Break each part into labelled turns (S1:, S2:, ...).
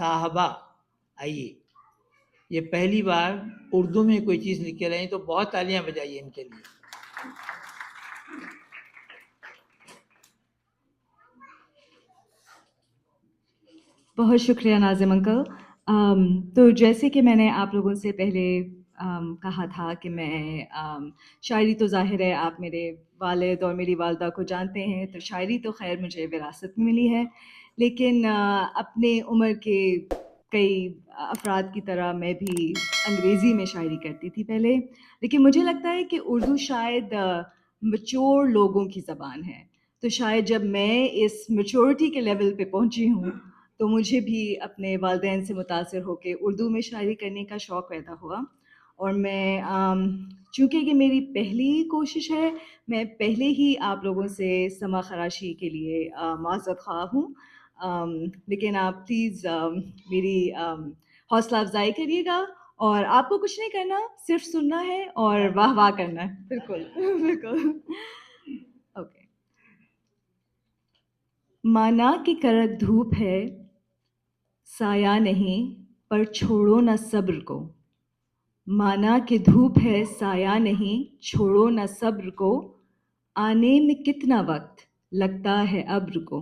S1: صاحبہ. آئیے یہ پہلی بار اردو میں کوئی چیز لکھ کے رہے ہیں تو بہت تالیاں بجائیے ان کے لیے.
S2: بہت شکریہ ناظم انکل. تو جیسے کہ میں نے آپ لوگوں سے پہلے کہا تھا کہ میں شاعری تو ظاہر ہے آپ میرے والد اور میری والدہ کو جانتے ہیں، تو شاعری تو خیر مجھے وراثت میں ملی ہے، لیکن اپنے عمر کے کئی افراد کی طرح میں بھی انگریزی میں شاعری کرتی تھی پہلے، لیکن مجھے لگتا ہے کہ اردو شاید میچور لوگوں کی زبان ہے. تو شاید جب میں اس میچورٹی کے لیول پہ پہنچی ہوں تو مجھے بھی اپنے والدین سے متاثر ہو کے اردو میں شاعری کرنے کا شوق پیدا ہوا. اور میں چونکہ یہ میری پہلی کوشش ہے، میں پہلے ہی آپ لوگوں سے سما خراشی کے لیے معذرت خواہ ہوں، لیکن آپ پلیز میری حوصلہ افزائی کریے گا، اور آپ کو کچھ نہیں کرنا، صرف سننا ہے اور واہ واہ کرنا ہے. بالکل بالکل. اوکے. مانا کہ کڑک دھوپ ہے، سایہ نہیں، پر چھوڑو نہ صبر کو. مانا کہ دھوپ ہے سایہ نہیں، چھوڑو نہ صبر کو. آنے میں کتنا وقت لگتا ہے ابر کو.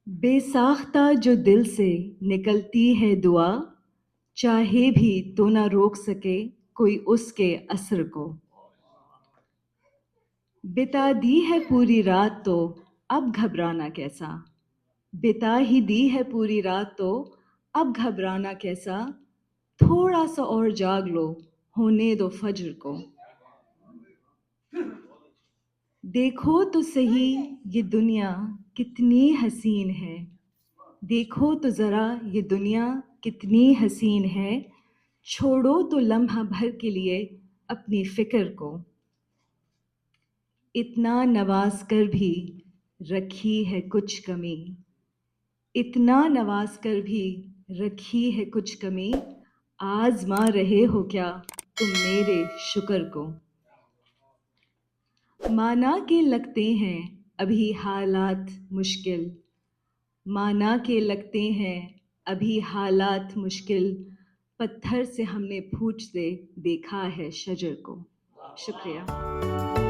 S2: بے ساختہ جو دل سے نکلتی ہے دعا، چاہے بھی تو نہ روک سکے کوئی اس کے اثر کو. بتا دی ہے پوری رات تو اب گھبرانا کیسا. بتا ہی دی ہے پوری رات تو اب گھبرانا کیسا. تھوڑا سا اور جاگ لو ہونے دو فجر کو. دیکھو تو صحیح یہ دنیا کتنی حسین ہے. دیکھو تو ذرا یہ دنیا کتنی حسین ہے. چھوڑو تو لمحہ بھر کے لیے اپنی فکر کو. اتنا نواز کر بھی رکھی ہے کچھ کمی. اتنا نواز کر بھی رکھی ہے کچھ کمی. آزما رہے ہو کیا تم میرے شکر کو. مانا کہ لگتے ہیں ابھی حالات مشکل. مانا کہ لگتے ہیں ابھی حالات مشکل. پتھر سے ہم نے پھوٹ سے دیکھا ہے شجر کو. شکریہ.